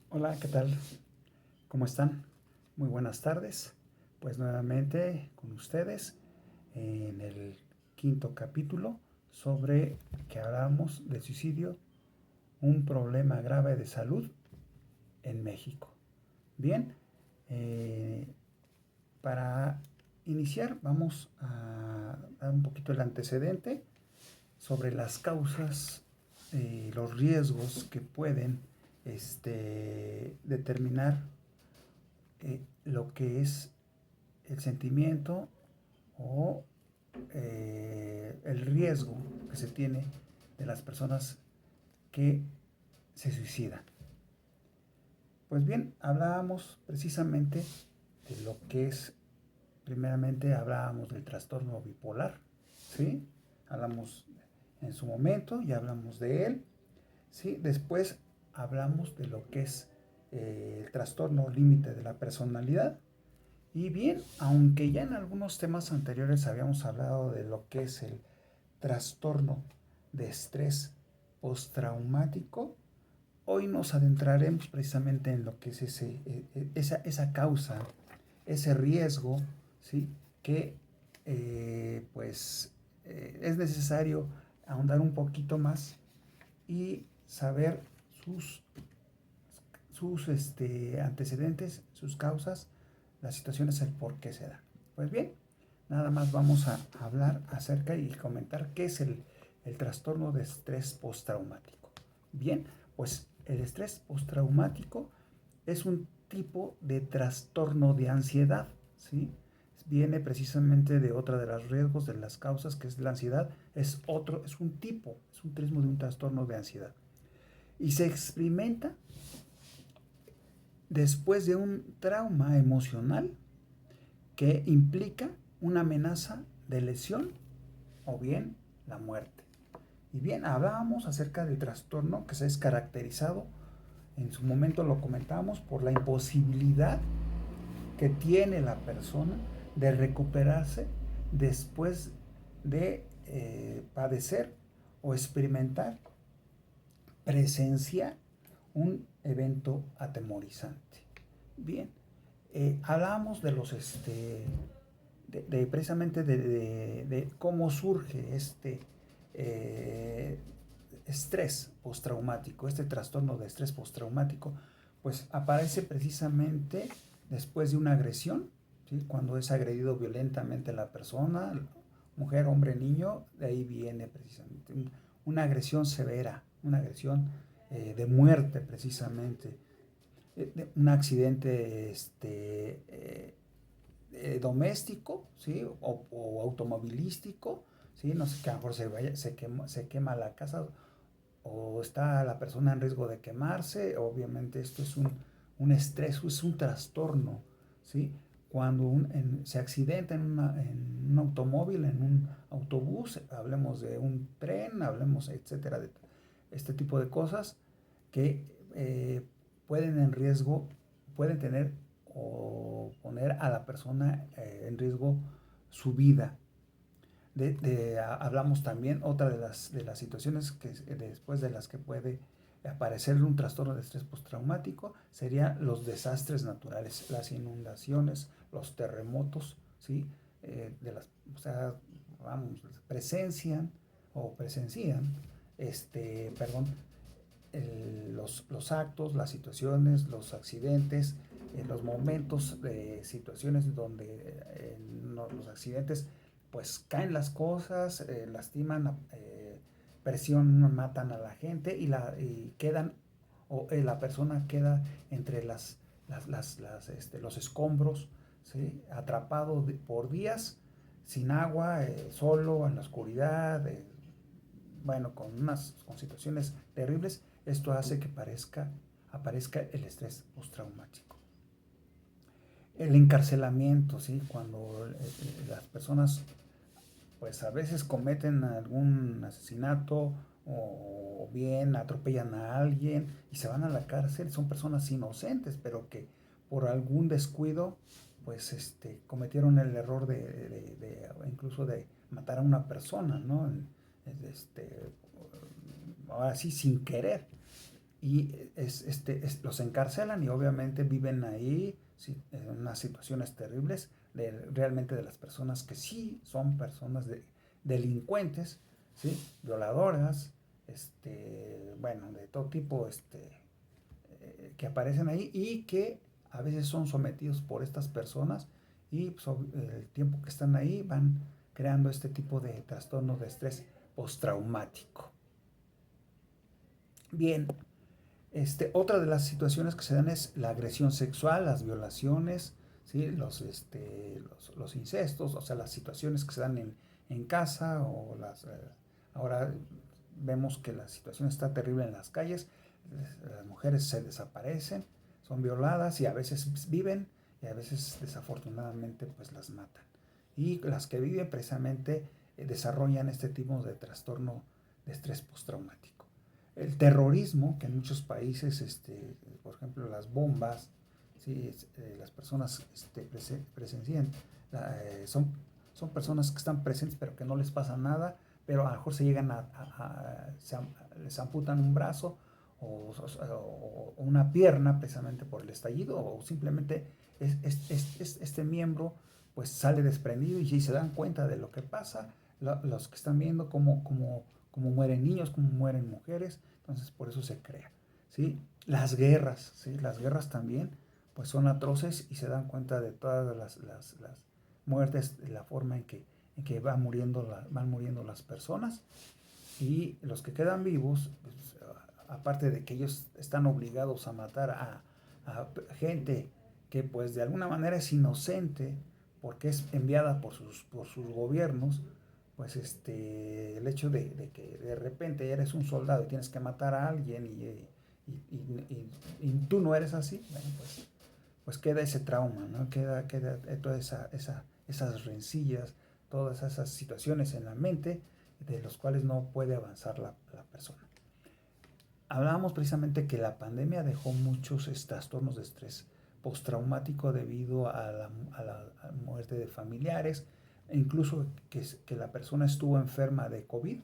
Hola, ¿qué tal? ¿Cómo están? Muy buenas tardes. Pues nuevamente con ustedes en el quinto capítulo sobre que hablamos de suicidio, un problema grave de salud en México. Bien, eh, para iniciar vamos a dar un poquito el antecedente sobre las causas, los riesgos que pueden determinar lo que es el sentimiento o el riesgo que se tiene de las personas que se suicidan. Pues bien, hablábamos precisamente de lo que es, primeramente hablábamos del trastorno bipolar, ¿sí? Hablamos en su momento y hablamos de él, ¿sí? Después hablamos de lo que es el trastorno límite de la personalidad. Y bien, aunque ya en algunos temas anteriores habíamos hablado de lo que es el trastorno de estrés postraumático, hoy nos adentraremos precisamente en lo que es esa causa, ese riesgo, ¿sí? Que es necesario ahondar un poquito más y saber sus, sus antecedentes, sus causas, las situaciones, el por qué se da. Pues bien, nada más vamos a hablar acerca y comentar qué es el trastorno de estrés postraumático. Bien, pues el estrés postraumático es un tipo de trastorno de ansiedad, ¿sí? Viene precisamente de otra de los riesgos, de las causas, que es la ansiedad, es un tipo, es un trismo de un trastorno de ansiedad. Y se experimenta después de un trauma emocional que implica una amenaza de lesión o bien la muerte. Y bien, hablábamos acerca del trastorno que se es caracterizado, en su momento lo comentábamos, por la imposibilidad que tiene la persona de recuperarse después de padecer o experimentar, presenciar un evento atemorizante. Bien, hablábamos de los precisamente de cómo surge eh, estrés postraumático, este trastorno de estrés postraumático, pues aparece precisamente después de una agresión, ¿sí? Cuando es agredido violentamente la persona, mujer, hombre, niño, de ahí viene precisamente una agresión severa, una agresión de muerte precisamente, un accidente doméstico, ¿sí? O automovilístico, ¿sí? No sé, que a lo mejor se quema la casa o está la persona en riesgo de quemarse. Obviamente esto es un estrés, es un trastorno, ¿sí? Cuando se accidenta en un automóvil, en un autobús, hablemos de un tren, hablemos, etcétera, de este tipo de cosas que pueden en riesgo, pueden tener o poner a la persona en riesgo su vida. Hablamos también otra de las situaciones que después de las que puede aparecer un trastorno de estrés postraumático serían los desastres naturales, las inundaciones, los terremotos, ¿sí? O sea, vamos, presencian o presencian, perdón, los actos, las situaciones, los accidentes, los momentos de situaciones donde los accidentes pues caen las cosas, lastiman, presionan, matan a la gente y quedan, o la persona queda entre los escombros, ¿sí? Atrapado por días, sin agua, solo, en la oscuridad, bueno, con situaciones terribles. Esto hace que aparezca el estrés postraumático. El encarcelamiento, ¿sí? Cuando las personas pues a veces cometen algún asesinato o bien atropellan a alguien y se van a la cárcel, son personas inocentes, pero que por algún descuido pues cometieron el error incluso de matar a una persona, ¿no? Este, ahora sí, sin querer. los encarcelan y obviamente viven ahí en unas situaciones terribles realmente de las personas que sí son personas delincuentes, ¿sí? Violadoras, bueno, de todo tipo, que aparecen ahí y que a veces son sometidos por estas personas y pues, el tiempo que están ahí van creando este tipo de trastorno de estrés postraumático. Bien, otra de las situaciones que se dan es la agresión sexual, las violaciones, ¿sí? Los incestos, o sea, las situaciones que se dan en casa ahora vemos que la situación está terrible en las calles, las mujeres se desaparecen, son violadas y a veces viven y a veces desafortunadamente pues las matan. Y las que viven precisamente desarrollan este tipo de trastorno de estrés postraumático. El terrorismo, que en muchos países, por ejemplo, las bombas, ¿sí? Las personas presencian, son personas que están presentes pero que no les pasa nada, pero a lo mejor se llegan les amputan un brazo o una pierna precisamente por el estallido, o simplemente este miembro pues sale desprendido y se dan cuenta de lo que pasa, los que están viendo cómo mueren niños, cómo mueren mujeres, entonces por eso se crea, ¿sí? Las guerras, ¿sí? Las guerras también pues son atroces y se dan cuenta de todas las muertes, de la forma en que van muriendo las personas, y los que quedan vivos, pues, aparte de que ellos están obligados a matar a gente que pues de alguna manera es inocente porque es enviada por sus gobiernos, pues el hecho de que de repente eres un soldado y tienes que matar a alguien y tú no eres así, bueno, pues queda ese trauma, ¿no? Queda todas esas rencillas, todas esas situaciones en la mente de los cuales no puede avanzar la persona. Hablábamos precisamente que la pandemia dejó muchos trastornos de estrés postraumático debido a la muerte de familiares, e incluso que la persona estuvo enferma de COVID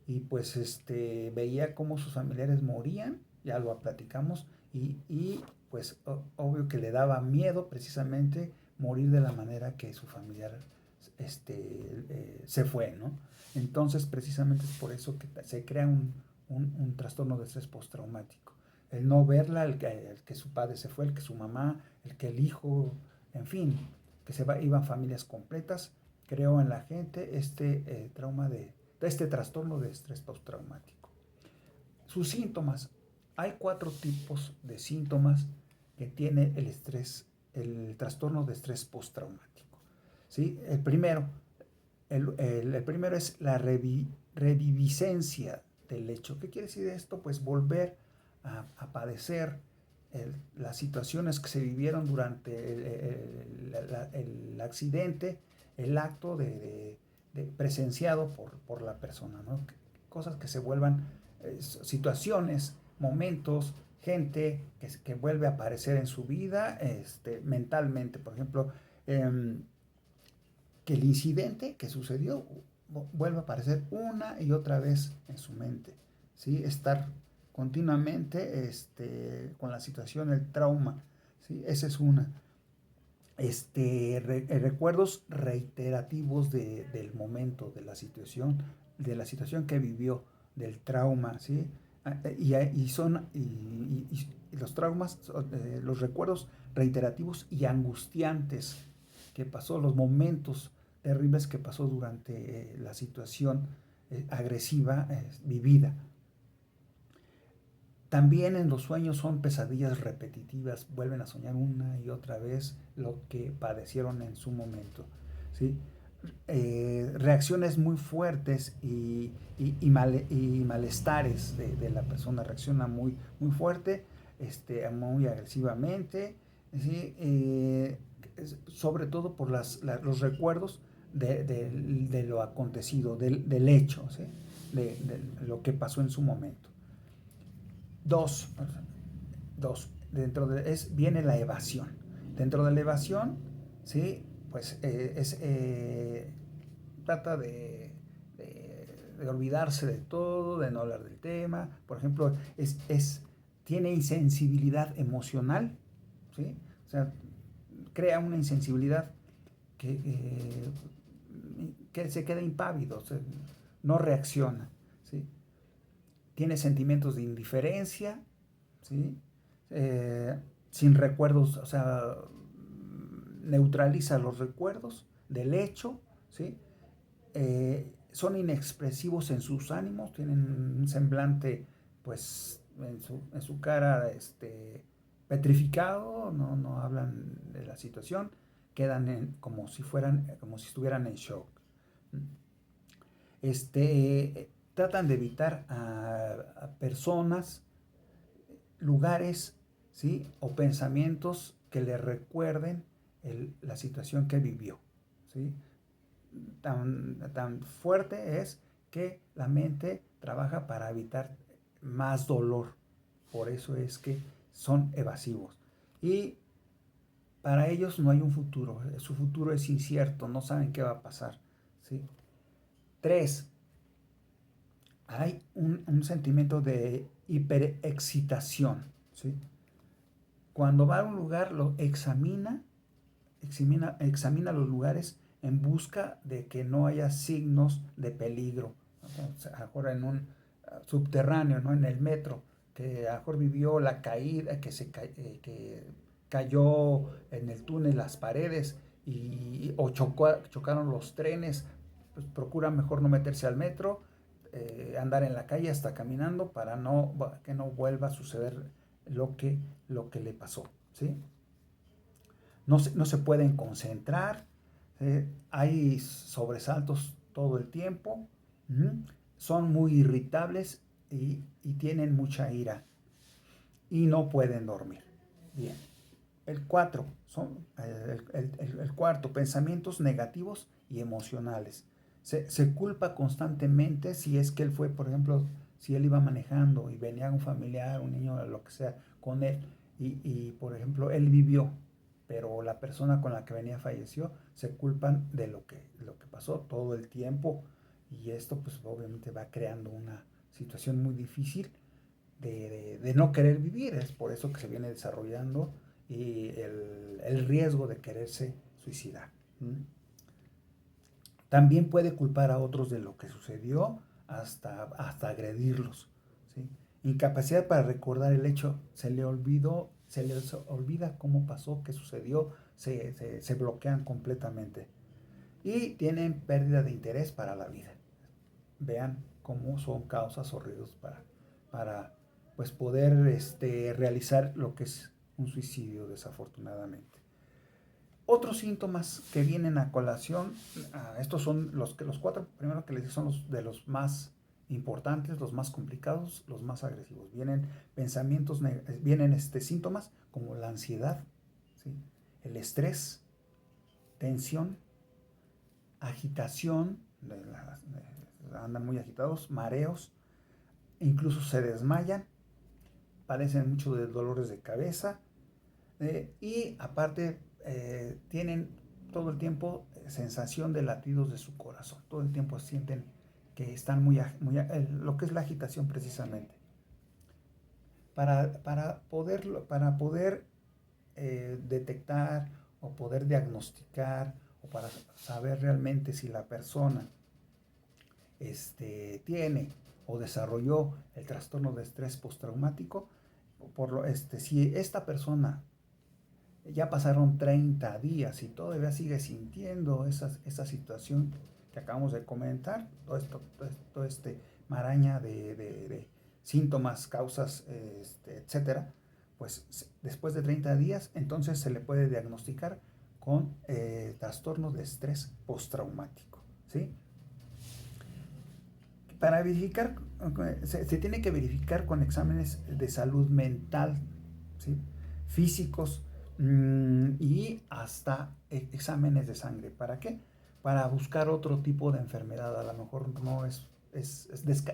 y pues veía cómo sus familiares morían, ya lo platicamos, y pues obvio que le daba miedo precisamente morir de la manera que su familiar se fue, ¿no? Entonces precisamente es por eso que se crea un trastorno de estrés postraumático. El no verla, el que su padre se fue, el que su mamá, el que el hijo, en fin, que iban familias completas, creó en la gente trauma de este trastorno de estrés postraumático. Sus síntomas. Hay 4 tipos de síntomas que tiene el trastorno de estrés postraumático, ¿sí? El primero es la reviviscencia del hecho. ¿Qué quiere decir esto? Pues volver a padecer las situaciones que se vivieron durante el accidente, el acto presenciado por la persona, ¿no? Cosas que se vuelvan situaciones, momentos, gente que vuelve a aparecer en su vida mentalmente. Por ejemplo, que el incidente que sucedió vuelve a aparecer una y otra vez en su mente, ¿sí? Estar continuamente con la situación, el trauma, ¿sí? Esa es una. Recuerdos reiterativos del momento, de la situación que vivió, del trauma, ¿sí? Y los traumas, los recuerdos reiterativos y angustiantes que pasó, los momentos terribles que pasó durante la situación agresiva vivida. También en los sueños son pesadillas repetitivas, vuelven a soñar una y otra vez lo que padecieron en su momento, ¿sí? Reacciones muy fuertes y malestares de la persona, reacciona muy, muy fuerte, muy agresivamente, ¿sí? Sobre todo por los recuerdos de lo acontecido, del hecho, ¿sí? de lo que pasó en su momento. Dos, viene la evasión. Dentro de la evasión, ¿sí? Pues trata de olvidarse de todo, de no hablar del tema. Por ejemplo, es tiene insensibilidad emocional, ¿sí? O sea, crea una insensibilidad que se queda impávido, o sea, no reacciona, ¿sí? Tiene sentimientos de indiferencia, ¿sí? Sin recuerdos, o sea, neutraliza los recuerdos del hecho, ¿sí? Son inexpresivos en sus ánimos, tienen un semblante, pues, en su cara, petrificado, no hablan de la situación, quedan como si estuvieran en shock. Tratan de evitar a personas, lugares, ¿sí? O pensamientos que le recuerden la situación que vivió, ¿sí? Tan fuerte es que la mente trabaja para evitar más dolor. Por eso es que son evasivos. Y para ellos no hay un futuro. Su futuro es incierto. No saben qué va a pasar. ¿Sí? 3. Hay un sentimiento de hiperexcitación. ¿Sí? Cuando va a un lugar, lo examina los lugares en busca de que no haya signos de peligro. O sea, ahora en un subterráneo, ¿no? En el metro, que a lo mejor vivió la caída, que cayó en el túnel las paredes o chocaron los trenes, pues procura mejor no meterse al metro, andar en la calle hasta caminando para que no vuelva a suceder lo que le pasó, ¿sí? No se pueden concentrar, hay sobresaltos todo el tiempo, son muy irritables y tienen mucha ira y no pueden dormir. Bien. El 4, el cuarto, pensamientos negativos y emocionales. Se culpa constantemente si es que él fue, por ejemplo, si él iba manejando y venía un familiar, un niño, lo que sea, con él, por ejemplo, él vivió, pero la persona con la que venía falleció, se culpan de lo que pasó todo el tiempo, y esto pues obviamente va creando una situación muy difícil de no querer vivir. Es por eso que se viene desarrollando y el riesgo de quererse suicidar. También puede culpar a otros de lo que sucedió hasta agredirlos, ¿sí? Incapacidad para recordar el hecho, se les olvida cómo pasó, qué sucedió, se bloquean completamente y tienen pérdida de interés para la vida. Vean cómo son causas horribles para pues poder realizar lo que es un suicidio, desafortunadamente. Otros síntomas que vienen a colación, estos son los 4 primeros que les dije, son los de los más importantes, los más complicados, los más agresivos. Vienen vienen síntomas como la ansiedad, ¿sí? El estrés, tensión, agitación, andan muy agitados, mareos, incluso se desmayan, padecen mucho de dolores de cabeza, y aparte tienen todo el tiempo sensación de latidos de su corazón. Todo el tiempo sienten que están lo que es la agitación precisamente. Para poder detectar o poder diagnosticar o para saber realmente si la persona tiene o desarrolló el trastorno de estrés postraumático, si esta persona ya pasaron 30 días y todavía sigue sintiendo esa situación que acabamos de comentar, todo maraña de síntomas, causas, etcétera, pues después de 30 días, entonces se le puede diagnosticar con trastorno de estrés postraumático, ¿sí? Para verificar, se tiene que verificar con exámenes de salud mental, ¿sí? Físicos, y hasta exámenes de sangre. ¿Para qué? Para buscar otro tipo de enfermedad. A lo mejor no es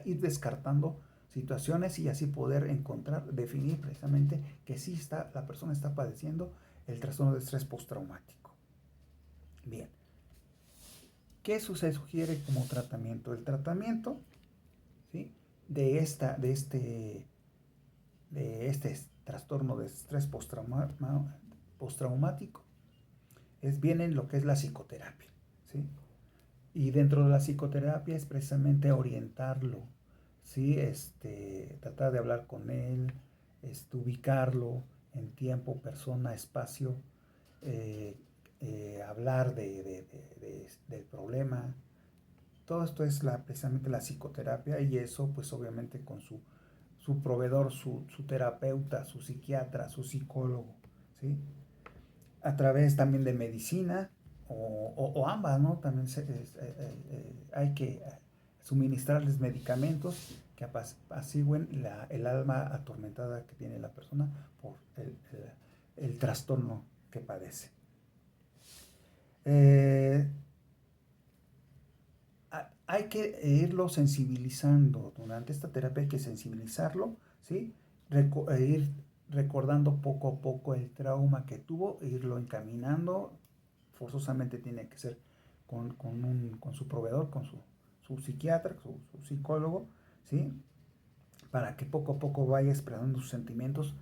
ir descartando situaciones y así poder definir precisamente que sí la persona está padeciendo el trastorno de estrés postraumático. Bien. ¿Qué se sugiere como tratamiento? El tratamiento, ¿sí? de de este trastorno de estrés postraumático viene lo que es la psicoterapia, ¿sí? Y dentro de la psicoterapia es precisamente orientarlo, ¿sí? Tratar de hablar con él, ubicarlo en tiempo, persona, espacio, eh, hablar del problema. Todo esto es precisamente la psicoterapia, y eso pues obviamente con su proveedor, su terapeuta, su psiquiatra, su psicólogo, ¿sí? A través también de medicina o ambas, ¿no? También hay que suministrarles medicamentos que apacigüen el alma atormentada que tiene la persona por el trastorno que padece. Hay que irlo sensibilizando. Durante esta terapia hay que sensibilizarlo, ¿sí? Ir recordando poco a poco el trauma que tuvo, e irlo encaminando. Forzosamente tiene que ser con su proveedor, con su psiquiatra, su psicólogo, ¿sí? Para que poco a poco vaya expresando sus sentimientos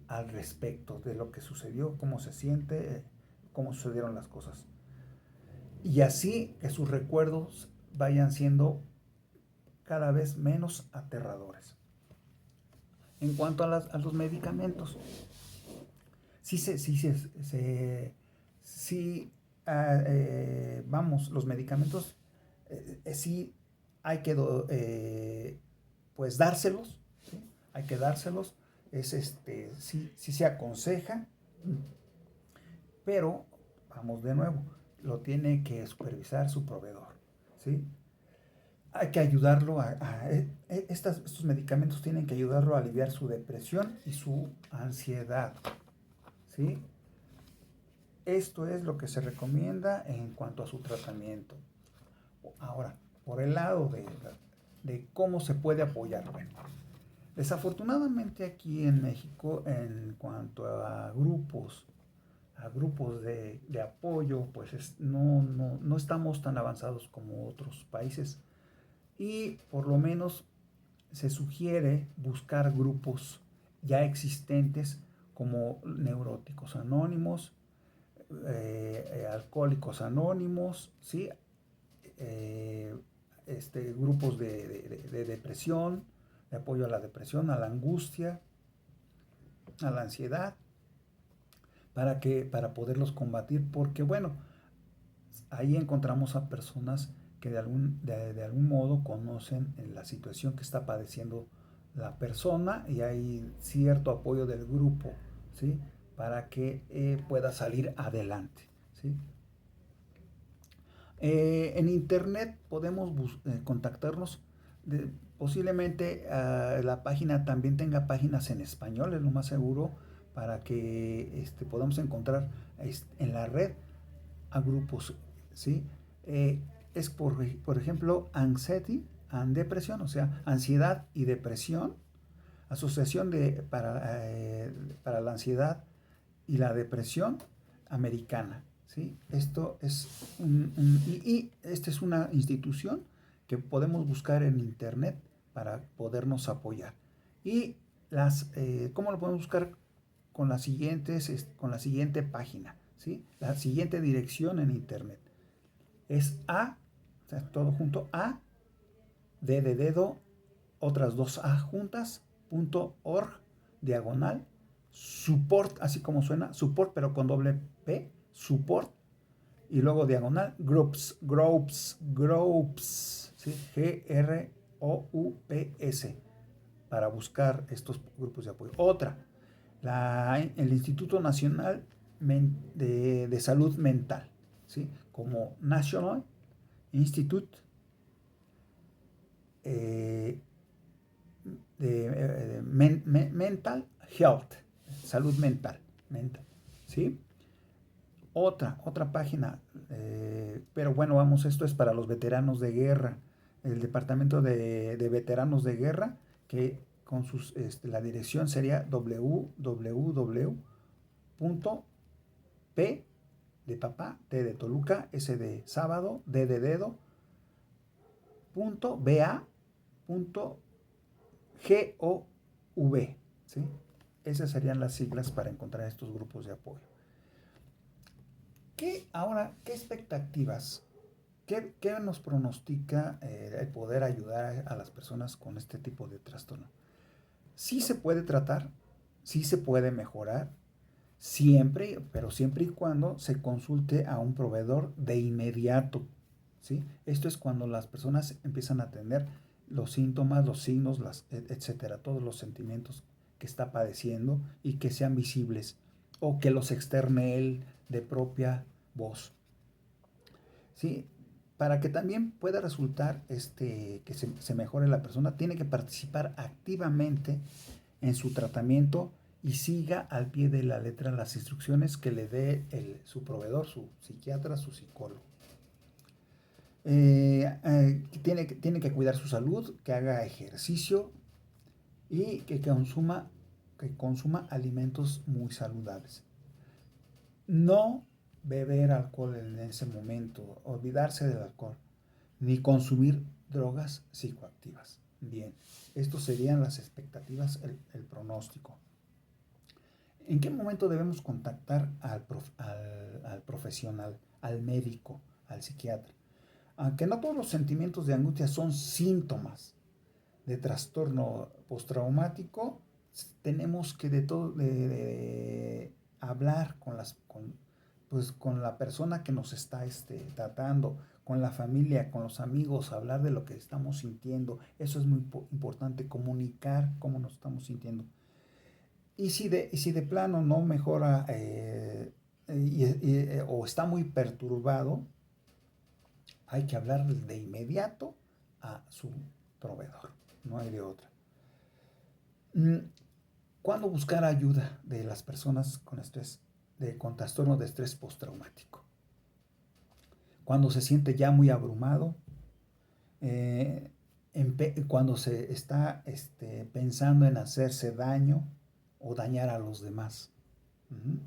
al respecto de lo que sucedió, cómo se siente, cómo sucedieron las cosas. Y así que sus recuerdos vayan siendo cada vez menos aterradores. En cuanto a los medicamentos, vamos, los medicamentos sí hay que pues dárselos, ¿sí? Hay que dárselos, sí se aconseja, pero vamos de nuevo, lo tiene que supervisar su proveedor, ¿sí? Hay que ayudarlo estos medicamentos tienen que ayudarlo a aliviar su depresión y su ansiedad, ¿sí? Esto es lo que se recomienda en cuanto a su tratamiento. Ahora, por el lado de cómo se puede apoyar. Bueno, desafortunadamente aquí en México, en cuanto a grupos de apoyo, pues no estamos tan avanzados como otros países, y por lo menos se sugiere buscar grupos ya existentes como Neuróticos Anónimos, Alcohólicos Anónimos, ¿sí? Grupos de depresión, de apoyo a la depresión, a la angustia, a la ansiedad, para poderlos combatir, porque bueno, ahí encontramos a personas que de algún modo conocen la situación que está padeciendo la persona, y hay cierto apoyo del grupo, ¿sí? Para que pueda salir adelante, ¿sí? En internet podemos contactarnos. Posiblemente la página también tenga páginas en español, es lo más seguro, para que podamos encontrar en la red a grupos, ¿sí? Es por ejemplo Anxiety and Depression, o sea, ansiedad y depresión, Asociación para la Ansiedad y la Depresión Americana, ¿sí? Esto es esta es una institución que podemos buscar en internet para podernos apoyar. Y ¿cómo lo podemos buscar? Con la siguiente página, ¿sí? La siguiente dirección en internet es o sea, todo junto, D de dedo, otras dos A juntas, .org, diagonal, support, así como suena, support, pero con doble P, support, y luego diagonal, groups, ¿sí? GROUPS, para buscar estos grupos de apoyo. Otra, el Instituto Nacional de Salud Mental, ¿sí? Como National Institute de Mental Health, salud mental, ¿sí? Otra página, pero bueno, vamos, esto es para los veteranos de guerra, el Departamento de Veteranos de Guerra, que con la dirección sería www.p de papá, T de Toluca, S de sábado, D de dedo, .ba.gov, ¿sí? Esas serían las siglas para encontrar estos grupos de apoyo. ¿Qué expectativas, qué nos pronostica el poder ayudar a las personas con este tipo de trastorno? Sí se puede tratar, sí se puede mejorar, siempre, pero siempre y cuando se consulte a un proveedor de inmediato, ¿sí? Esto es cuando las personas empiezan a tener los síntomas, los signos, etcétera, todos los sentimientos que está padeciendo y que sean visibles o que los externe él de propia voz, ¿sí? Para que también pueda resultar que se mejore la persona, tiene que participar activamente en su tratamiento y siga al pie de la letra las instrucciones que le dé su proveedor, su psiquiatra, su psicólogo. Tiene que cuidar su salud, que haga ejercicio y que consuma alimentos muy saludables. No beber alcohol en ese momento, olvidarse del alcohol, ni consumir drogas psicoactivas. Bien, estos serían las expectativas, el pronóstico. ¿En qué momento debemos contactar al profesional, al médico, al psiquiatra? Aunque no todos los sentimientos de angustia son síntomas de trastorno postraumático, tenemos que de hablar con la persona que nos está tratando, con la familia, con los amigos, hablar de lo que estamos sintiendo. Eso es muy importante, comunicar cómo nos estamos sintiendo. Y si de plano no mejora o está muy perturbado, hay que hablar de inmediato a su proveedor. No hay de otra. ¿Cuándo buscar ayuda de las personas con estrés, con trastorno de estrés postraumático? Cuando se siente ya muy abrumado, eh, cuando se está pensando en hacerse daño o dañar a los demás. Uh-huh.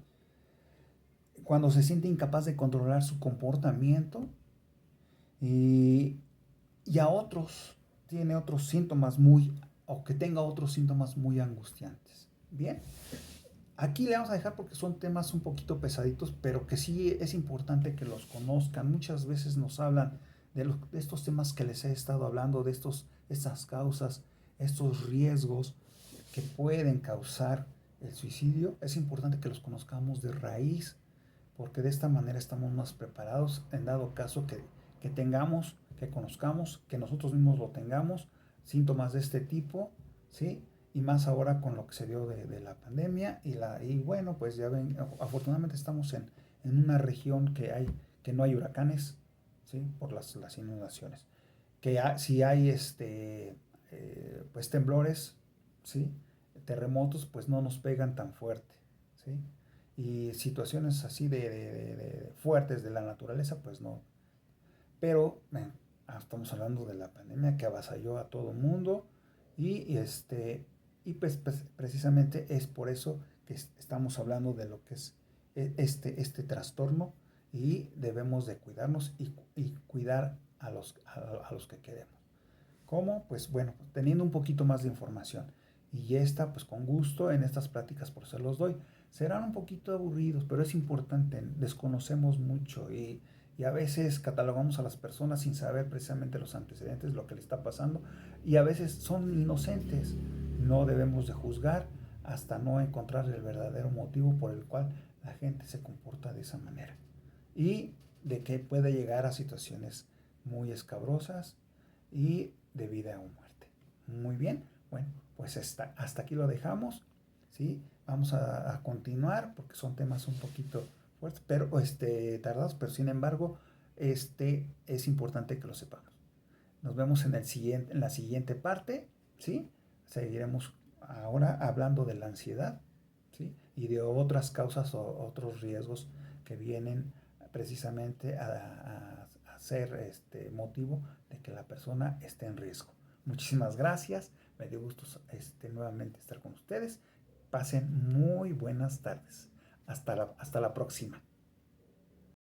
Cuando se siente incapaz de controlar su comportamiento y a otros, tiene otros síntomas o que tenga otros síntomas muy angustiantes. Bien, aquí le vamos a dejar porque son temas un poquito pesaditos, pero que sí es importante que los conozcan. Muchas veces nos hablan de estos temas que les he estado hablando, de estas causas, estos riesgos que pueden causar el suicidio. Es importante que los conozcamos de raíz, porque de esta manera estamos más preparados en dado caso que tengamos, que conozcamos, que nosotros mismos lo tengamos, síntomas de este tipo, ¿sí? Y más ahora con lo que se dio de la pandemia y bueno, pues ya ven, afortunadamente estamos en una región que no hay huracanes, ¿sí? Por las inundaciones. Si hay pues temblores, ¿sí? Terremotos, pues no nos pegan tan fuerte, ¿sí? Y situaciones así de fuertes de la naturaleza, pues no. Pero estamos hablando de la pandemia que avasalló a todo el mundo y pues precisamente es por eso que estamos hablando de lo que es este trastorno y debemos de cuidarnos y cuidar a los que queremos. ¿Cómo? Pues bueno, teniendo un poquito más de información. Y pues con gusto en estas pláticas por se los doy. Serán un poquito aburridos, pero es importante, desconocemos mucho y a veces catalogamos a las personas sin saber precisamente los antecedentes, lo que le está pasando, y a veces son inocentes. No debemos de juzgar hasta no encontrar el verdadero motivo por el cual la gente se comporta de esa manera. Y de que puede llegar a situaciones muy escabrosas y de vida o muerte. Muy bien, bueno, pues hasta aquí lo dejamos, ¿sí? Vamos a continuar porque son temas un poquito fuertes, pero tardados, pero sin embargo, es importante que lo sepamos. Nos vemos en la siguiente parte, ¿sí? Seguiremos ahora hablando de la ansiedad, ¿sí? Y de otras causas o otros riesgos que vienen precisamente a ser motivo de que la persona esté en riesgo. Muchísimas gracias, me dio gusto nuevamente estar con ustedes. Pasen muy buenas tardes. Hasta la próxima.